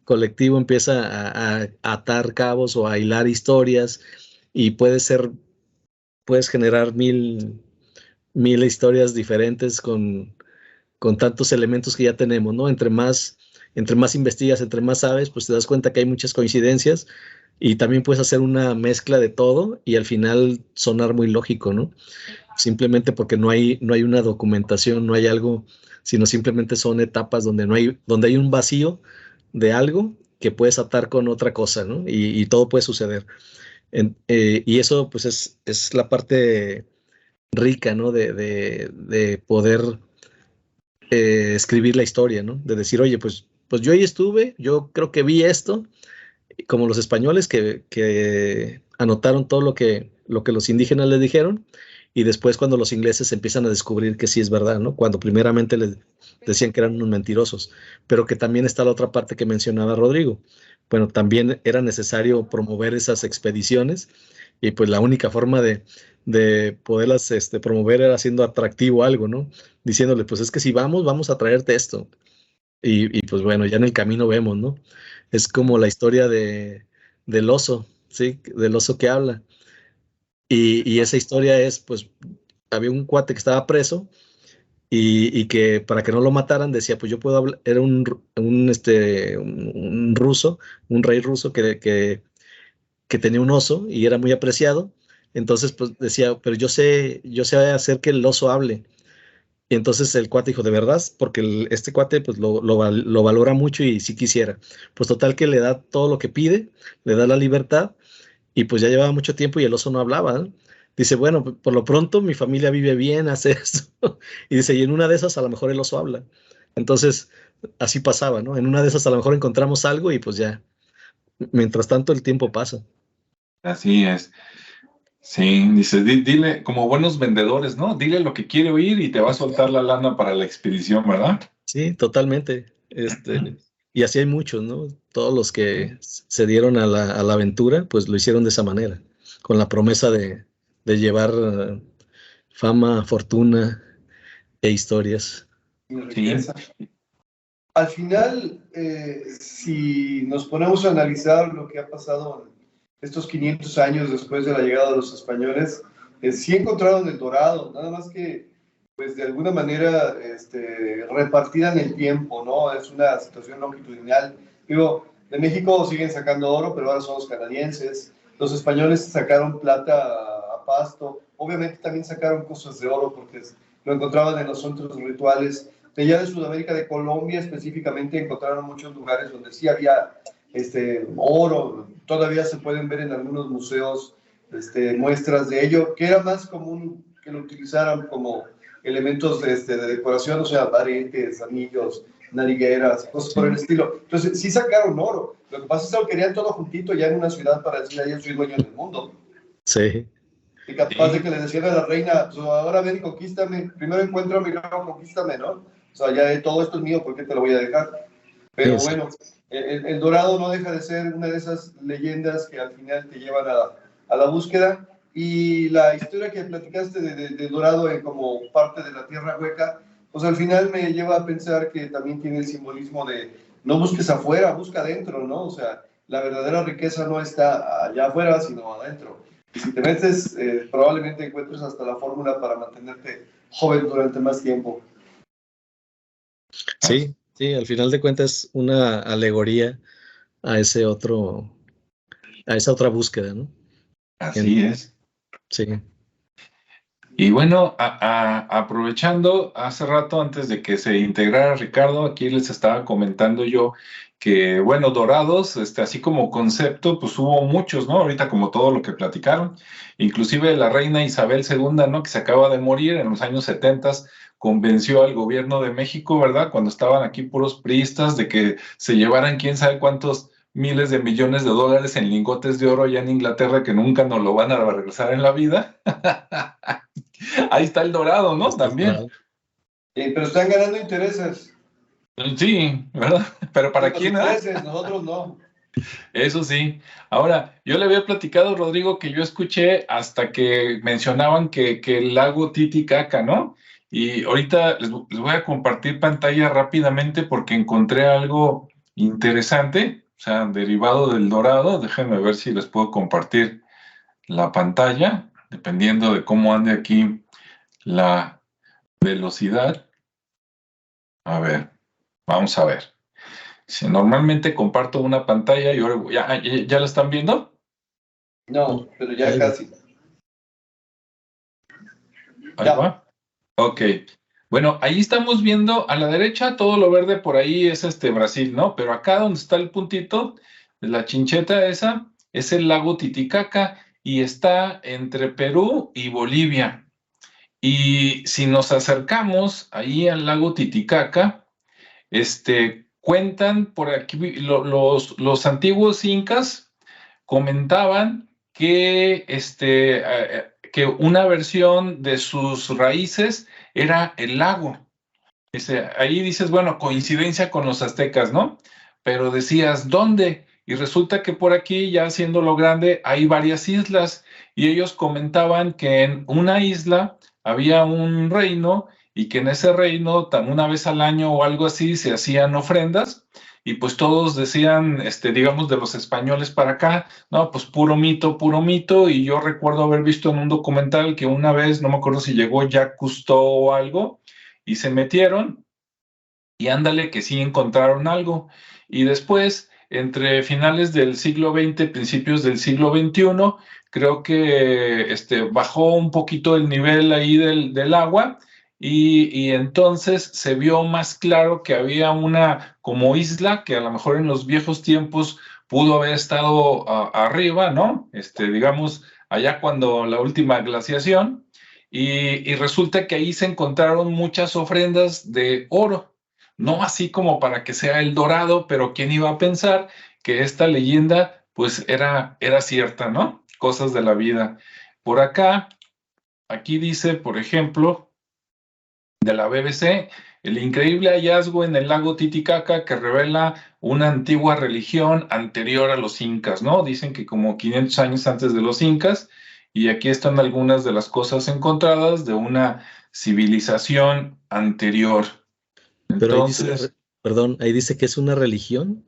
colectivo empieza a atar cabos o a hilar historias y puedes generar mil historias diferentes con tantos elementos que ya tenemos, ¿no? Entre más investigas, entre más sabes, pues te das cuenta que hay muchas coincidencias y también puedes hacer una mezcla de todo y al final sonar muy lógico, ¿no? Simplemente porque no hay una documentación, no hay algo, sino simplemente son etapas donde hay un vacío de algo que puedes atar con otra cosa, ¿no? Y todo puede suceder. Y eso, pues, es la parte rica, ¿no? De poder escribir la historia, ¿no? De decir, oye, pues yo ahí estuve, yo creo que vi esto, como los españoles que anotaron todo lo que los indígenas les dijeron, y después cuando los ingleses empiezan a descubrir que sí es verdad, ¿no? Cuando primeramente les decían que eran unos mentirosos, pero que también está la otra parte que mencionaba Rodrigo. Bueno, también era necesario promover esas expediciones y pues la única forma de poderlas promover era haciendo atractivo algo, ¿no? Diciéndole, pues es que si vamos, vamos a traerte esto. Y pues bueno, ya en el camino vemos, ¿no? Es como la historia del oso, ¿sí? Del oso que habla. Y esa historia es, pues, había un cuate que estaba preso y que para que no lo mataran decía, pues yo puedo hablar, era un ruso, un rey ruso que tenía un oso y era muy apreciado. Entonces, pues decía, pero yo sé hacer que el oso hable. Y entonces el cuate dijo, ¿de verdad? Porque este cuate pues lo valora mucho y si quisiera. Pues total que le da todo lo que pide, le da la libertad y pues ya llevaba mucho tiempo y el oso no hablaba, ¿no? Dice, bueno, por lo pronto mi familia vive bien, hace esto. Y dice, y en una de esas a lo mejor el oso habla. Entonces, así pasaba, ¿no? En una de esas a lo mejor encontramos algo y pues ya, mientras tanto el tiempo pasa.
Así es. Sí, dice, dile, como buenos vendedores, ¿no? Dile lo que quiere oír y te va a soltar la lana para la expedición, ¿verdad?
Sí, totalmente. Y así hay muchos, ¿no? Todos los que se dieron a la aventura, pues lo hicieron de esa manera, con la promesa de llevar fama, fortuna e historias.
Y
Sí,
riqueza. Al final, si nos ponemos a analizar lo que ha pasado en estos 500 años después de la llegada de los españoles, sí encontraron el dorado, nada más que, pues de alguna manera, repartida en el tiempo, ¿no? Es una situación longitudinal. Digo, de México siguen sacando oro, pero ahora son los canadienses. Los españoles sacaron plata a Pasto. Obviamente también sacaron cosas de oro porque lo encontraban en los centros rituales de allá de Sudamérica, de Colombia específicamente, encontraron muchos lugares donde sí había oro, todavía se pueden ver en algunos museos muestras de ello, que era más común que lo utilizaran como elementos de decoración, o sea, aretes, anillos, narigueras, cosas por el estilo. Entonces, sí sacaron oro. Lo que pasa es que lo querían todo juntito ya en una ciudad para decir, yo soy dueño del mundo.
Sí,
Y capaz de que le decían a la reina, pues ahora ven y conquístame, primero encuéntrame y luego conquístame, ¿no? O sea, ya todo esto es mío, ¿por qué te lo voy a dejar? Pero
sí,
bueno, el Dorado no deja de ser una de esas leyendas que al final te llevan a la búsqueda. Y la historia que platicaste de Dorado como parte de la Tierra Hueca, pues al final me lleva a pensar que también tiene el simbolismo de no busques afuera, busca adentro, ¿no? O sea, la verdadera riqueza no está allá afuera, sino adentro. Y si te metes, probablemente encuentres hasta la fórmula para mantenerte joven durante más tiempo.
sí, sí, al final de cuentas una alegoría a a esa otra búsqueda, ¿no?
así es.
Sí,
Y bueno, aprovechando, hace rato antes de que se integrara Ricardo, aquí les estaba comentando yo que, bueno, dorados, así como concepto, pues hubo muchos, ¿no? Ahorita como todo lo que platicaron, inclusive la reina Isabel II, ¿no? Que se acaba de morir en los años 70, convenció al gobierno de México, ¿verdad? Cuando estaban aquí puros priistas, de que se llevaran quién sabe cuántos miles de millones de dólares en lingotes de oro allá en Inglaterra que nunca nos lo van a regresar en la vida. Ahí está el dorado, ¿no?
está
También.
dorado.
Pero están ganando intereses.
Sí, ¿verdad? Pero ¿para
Los
quién, ah?
intereses, nosotros no.
Eso sí. Ahora, yo le había platicado, Rodrigo, que yo escuché hasta que mencionaban que el lago Titicaca, ¿no? Y ahorita les voy a compartir pantalla rápidamente porque encontré algo interesante, o sea, derivado del dorado. Déjenme ver si les puedo compartir la pantalla, dependiendo de cómo ande aquí la velocidad. A ver, vamos a ver. Si normalmente comparto una pantalla y ahora ya la están viendo.
No, pero ya
Ahí va.
casi.
Ahí
Ya.
va. Ok. Bueno, ahí estamos viendo a la derecha todo lo verde por ahí es Brasil, ¿no? Pero acá donde está el puntito, la chincheta esa, es el lago Titicaca y está entre Perú y Bolivia. Y si nos acercamos ahí al lago Titicaca, cuentan por aquí, los antiguos incas comentaban que que una versión de sus raíces era el lago. Ahí dices, bueno, coincidencia con los aztecas, ¿no? Pero decías, ¿dónde? Y resulta que por aquí, ya haciéndolo grande, hay varias islas y ellos comentaban que en una isla había un reino y que en ese reino, una vez al año o algo así, se hacían ofrendas y pues todos decían, digamos, de los españoles para acá, no, pues puro mito, y yo recuerdo haber visto en un documental que una vez, no me acuerdo si llegó Jacques Cousteau o algo, y se metieron y ándale que sí encontraron algo. Y después, entre finales del siglo XX, principios del siglo XXI, creo que bajó un poquito el nivel ahí del agua y entonces se vio más claro que había una como isla que a lo mejor en los viejos tiempos pudo haber estado arriba, ¿no? Digamos, allá cuando la última glaciación, y resulta que ahí se encontraron muchas ofrendas de oro. No así como para que sea el Dorado, pero quién iba a pensar que esta leyenda pues era cierta, ¿no? Cosas de la vida. Por acá, aquí dice, por ejemplo, de la BBC, el increíble hallazgo en el lago Titicaca que revela una antigua religión anterior a los incas, ¿no? Dicen que como 500 años antes de los incas, y aquí están algunas de las cosas encontradas de una civilización anterior.
Pero ahí dice,
Entonces,
perdón, ahí dice que es una religión.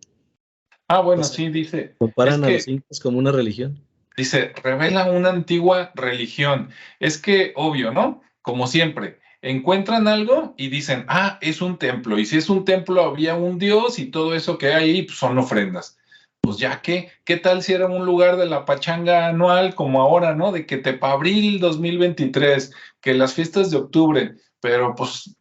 O
bueno,
sea,
sí, dice, es
comparan a los
que,
incas como una religión.
dice, revela una antigua religión. Es que, obvio, ¿no? Como siempre, encuentran algo y dicen, es un templo. Y si es un templo, había un dios y todo eso que hay ahí pues, son ofrendas. Pues ya que, ¿qué tal si era un lugar de la pachanga anual como ahora, ¿no? De que Tepabril 2023, que las fiestas de octubre, pero pues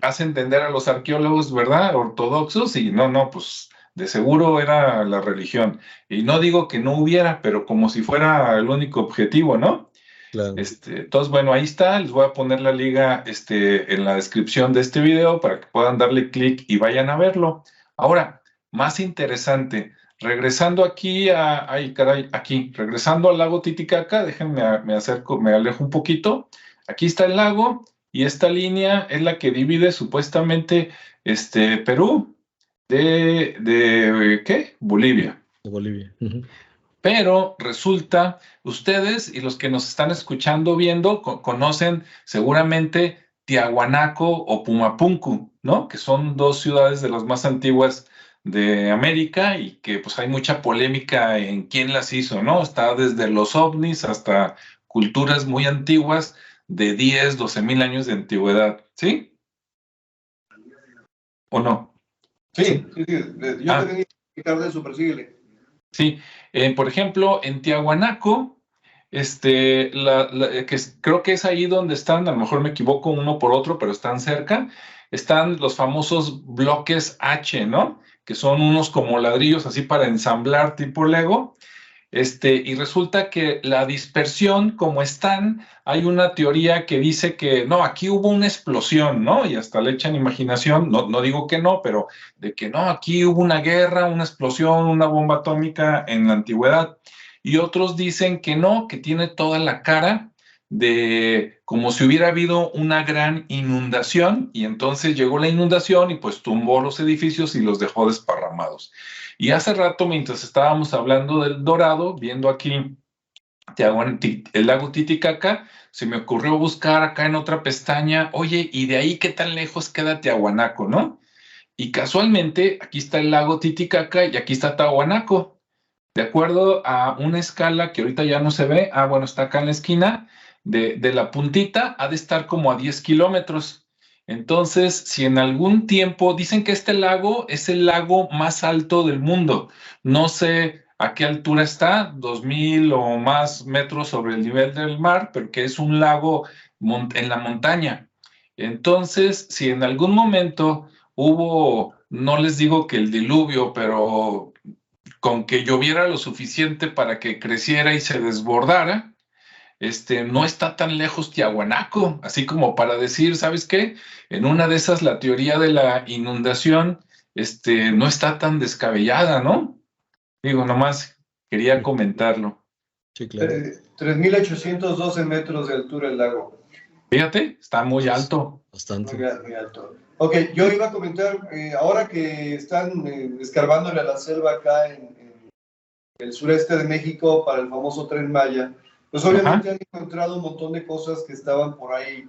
hace entender a los arqueólogos, ¿verdad? Ortodoxos, y no, pues de seguro era la religión. Y no digo que no hubiera, pero como si fuera el único objetivo, ¿no?
Claro.
Entonces, bueno, ahí está. Les voy a poner la liga en la descripción de este video para que puedan darle clic y vayan a verlo. Ahora, más interesante, regresando aquí ay, caray, aquí, regresando al lago Titicaca, déjenme, me acerco, me alejo un poquito. Aquí está el lago y esta línea es la que divide supuestamente Perú ¿qué? Bolivia.
De Bolivia. Uh-huh.
Pero resulta, ustedes y los que nos están escuchando, viendo, conocen seguramente Tiahuanaco o Pumapunku, ¿no? Que son dos ciudades de las más antiguas de América y que pues hay mucha polémica en quién las hizo, ¿no? Está desde los ovnis hasta culturas muy antiguas de 10, 12 mil años de antigüedad, ¿sí? ¿O no?
Sí. Yo te venía a explicar de eso, pero síguele.
Sí, por ejemplo, en Tiahuanaco, creo que es ahí donde están, a lo mejor me equivoco uno por otro, pero están cerca, están los famosos bloques H, ¿no? Que son unos como ladrillos así para ensamblar tipo Lego. Y resulta que la dispersión, como están, hay una teoría que dice que no, aquí hubo una explosión, ¿no? Y hasta le echan imaginación, no digo que no, pero de que no, aquí hubo una guerra, una explosión, una bomba atómica en la antigüedad. Y otros dicen que no, que tiene toda la cara de como si hubiera habido una gran inundación y entonces llegó la inundación y pues tumbó los edificios y los dejó desparramados. Y hace rato, mientras estábamos hablando del Dorado, viendo aquí el lago Titicaca, se me ocurrió buscar acá en otra pestaña, oye, ¿y de ahí qué tan lejos queda Tiahuanaco, no? Y casualmente, aquí está el lago Titicaca y aquí está Tiahuanaco. De acuerdo a una escala que ahorita ya no se ve, bueno, está acá en la esquina, de la puntita ha de estar como a 10 kilómetros. Entonces, si en algún tiempo, dicen que este lago es el lago más alto del mundo. No sé a qué altura está, 2000 o más metros sobre el nivel del mar, pero que es un lago en la montaña. Entonces, si en algún momento hubo, no les digo que el diluvio, pero con que lloviera lo suficiente para que creciera y se desbordara, no está tan lejos Tiahuanaco, así como para decir, ¿sabes qué? En una de esas la teoría de la inundación, no está tan descabellada, ¿no? Digo, nomás quería comentarlo.
Sí, claro.
3.812 metros de altura el lago.
Fíjate, está muy alto.
Bastante.
Muy alto. Ok, yo iba a comentar, ahora que están escarbándole a la selva acá en el sureste de México para el famoso Tren Maya, pues obviamente han encontrado un montón de cosas que estaban por ahí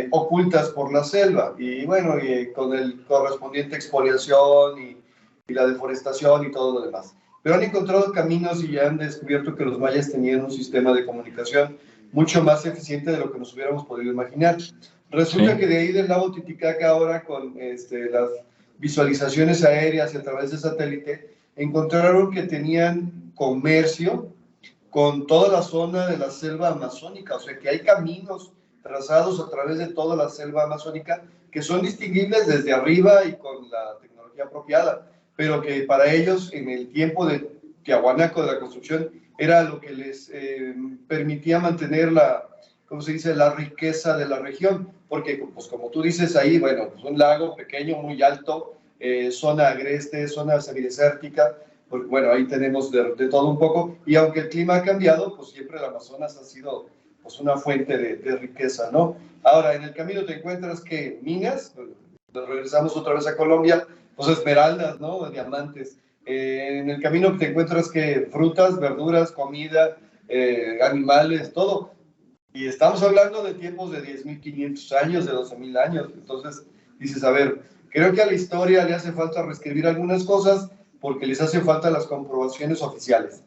ocultas por la selva. Y bueno, con el correspondiente expoliación y la deforestación y todo lo demás. Pero han encontrado caminos y ya han descubierto que los mayas tenían un sistema de comunicación mucho más eficiente de lo que nos hubiéramos podido imaginar. Resulta que de ahí del lago Titicaca ahora con las visualizaciones aéreas y a través de satélite, encontraron que tenían comercio con toda la zona de la selva amazónica, o sea que hay caminos trazados a través de toda la selva amazónica que son distinguibles desde arriba y con la tecnología apropiada, pero que para ellos en el tiempo de Tiahuanaco, de la construcción, era lo que les permitía mantener la, ¿cómo se dice?, la riqueza de la región, porque pues como tú dices ahí, bueno, pues un lago pequeño, muy alto, zona agreste, zona semidesértica, pues bueno, ahí tenemos de todo un poco, y aunque el clima ha cambiado, pues siempre el Amazonas ha sido pues una fuente de riqueza, ¿no? Ahora, en el camino te encuentras que minas, regresamos otra vez a Colombia, pues esmeraldas, ¿no? Diamantes. En el camino te encuentras que frutas, verduras, comida, animales, todo. Y estamos hablando de tiempos de 10.500 años, de 12.000 años. Entonces dices, a ver, creo que a la historia le hace falta reescribir algunas cosas porque les hace falta las comprobaciones oficiales.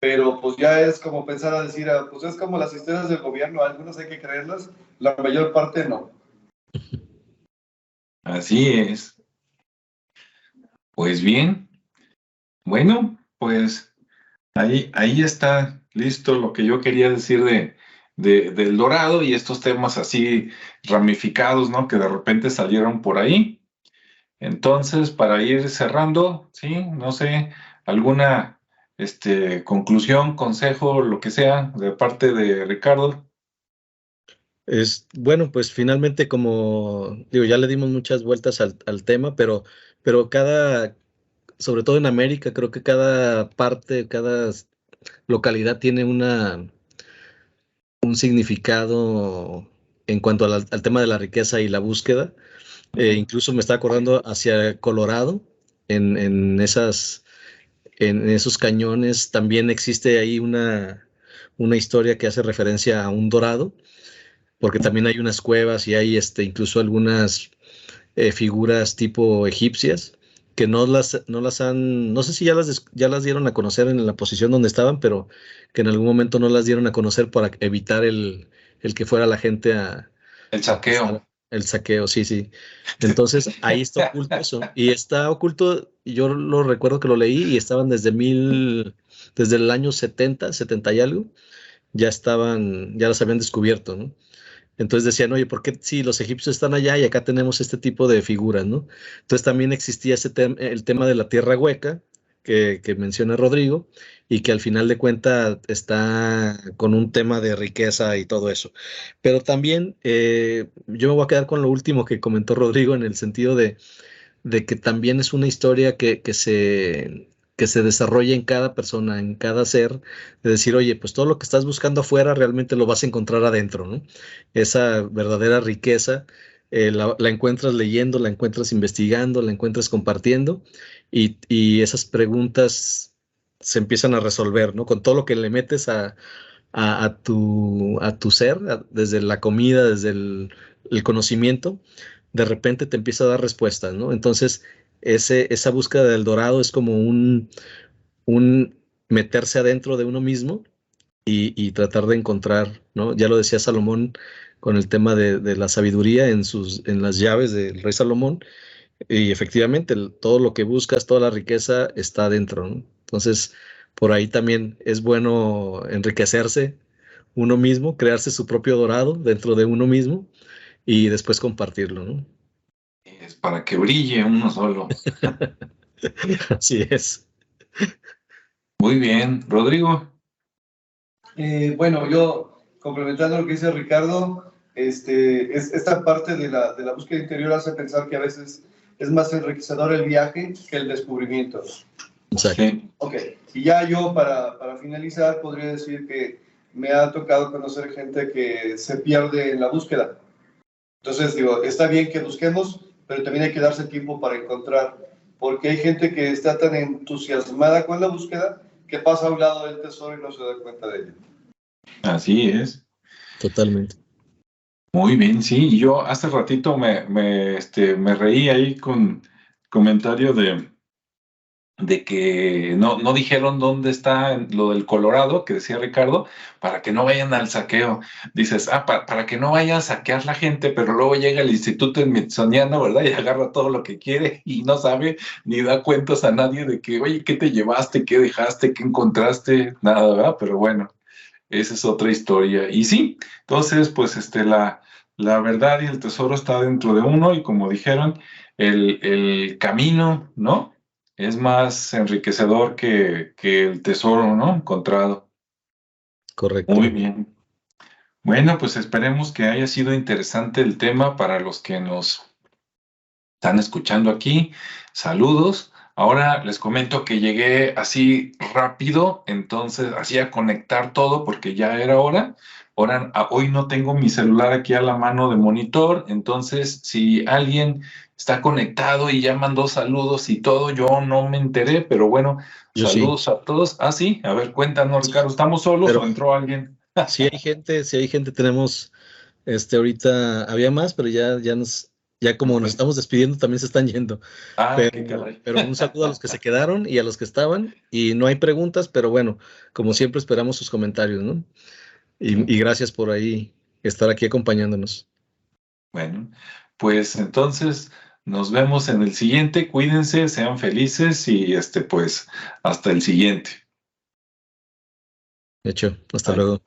Pero pues ya es como pensar a decir, pues es como las historias del gobierno, algunas hay que creerlas, la mayor parte no.
Así es. Pues bien, bueno, pues ahí está listo lo que yo quería decir del Dorado y estos temas así ramificados, ¿no? Que de repente salieron por ahí. Entonces, para ir cerrando, sí, no sé, alguna conclusión, consejo, lo que sea, de parte de Ricardo.
Bueno, pues finalmente, como digo, ya le dimos muchas vueltas al tema, pero sobre todo en América, creo que cada parte, cada localidad tiene un significado en cuanto al tema de la riqueza y la búsqueda. Incluso me está acordando hacia Colorado, en esos cañones también existe ahí una historia que hace referencia a un dorado, porque también hay unas cuevas y hay incluso algunas figuras tipo egipcias que no sé si ya las dieron a conocer en la posición donde estaban, pero que en algún momento no las dieron a conocer para evitar el que fuera la gente
El saqueo.
El saqueo, sí, sí. Entonces ahí está oculto eso. Y está oculto, yo lo recuerdo que lo leí y estaban desde el año 70 y algo, ya las habían descubierto, ¿no? Entonces decían, oye, ¿por qué si los egipcios están allá y acá tenemos este tipo de figuras, ¿no? Entonces también existía el tema de la tierra hueca que menciona Rodrigo y que al final de cuentas está con un tema de riqueza y todo eso. Pero también yo me voy a quedar con lo último que comentó Rodrigo en el sentido de que también es una historia que se desarrolla en cada persona, en cada ser, de decir, oye, pues todo lo que estás buscando afuera realmente lo vas a encontrar adentro, ¿no? Esa verdadera riqueza la encuentras leyendo, la encuentras investigando, la encuentras compartiendo y esas preguntas se empiezan a resolver, ¿no? Con todo lo que le metes a tu ser, desde la comida, desde el conocimiento, de repente te empieza a dar respuestas, ¿no? Entonces, esa búsqueda del dorado es como un meterse adentro de uno mismo y tratar de encontrar, ¿no? Ya lo decía Salomón con el tema de la sabiduría en las llaves del rey Salomón, y efectivamente todo lo que buscas, toda la riqueza está adentro, ¿no? Entonces, por ahí también es bueno enriquecerse uno mismo, crearse su propio dorado dentro de uno mismo y después compartirlo, ¿no?
Es para que brille uno solo.
Así es.
Muy bien, Rodrigo.
Bueno, yo complementando lo que dice Ricardo, esta parte de la búsqueda interior hace pensar que a veces es más enriquecedor el viaje que el descubrimiento.
Exacto.
Sí.
Ok, y ya yo para finalizar podría decir que me ha tocado conocer gente que se pierde en la búsqueda. Entonces digo, está bien que busquemos, pero también hay que darse tiempo para encontrar, porque hay gente que está tan entusiasmada con la búsqueda que pasa a un lado del tesoro y no se da cuenta de ello.
Así es.
Totalmente.
Muy bien, sí. Y yo hace ratito me reí ahí con comentario de que no dijeron dónde está lo del Colorado, que decía Ricardo, para que no vayan al saqueo. Dices, para que no vayan a saquear la gente, pero luego llega el Instituto Smithsoniano, ¿verdad? Y agarra todo lo que quiere y no sabe ni da cuentas a nadie de que, oye, ¿qué te llevaste? ¿Qué dejaste? ¿Qué encontraste? Nada, ¿verdad? Pero bueno, esa es otra historia. Y sí, entonces, pues la verdad y el tesoro está dentro de uno y como dijeron, el camino, ¿no? Es más enriquecedor que el tesoro, ¿no? Encontrado.
Correcto.
Muy bien. Bueno, pues esperemos que haya sido interesante el tema para los que nos están escuchando aquí. Saludos. Ahora les comento que llegué así rápido, entonces así a conectar todo porque ya era hora. Hoy no tengo mi celular aquí a la mano de monitor, entonces si alguien está conectado y ya mandó saludos y todo, yo no me enteré, pero bueno,
Yo sí.
saludos a todos. Ah, sí, a ver, cuéntanos, Ricardo, ¿estamos solos
Pero
o entró alguien?
si hay gente, tenemos, ahorita había más, pero ya como nos estamos despidiendo, también se están yendo.
Ah, qué
Pero,
caray.
pero un saludo a los que se quedaron y a los que estaban. Y no hay preguntas, pero bueno, como siempre esperamos sus comentarios, ¿no? Y gracias por ahí estar aquí acompañándonos.
Bueno, pues entonces nos vemos en el siguiente. Cuídense, sean felices y pues hasta el siguiente.
De hecho, hasta
Bye.
luego.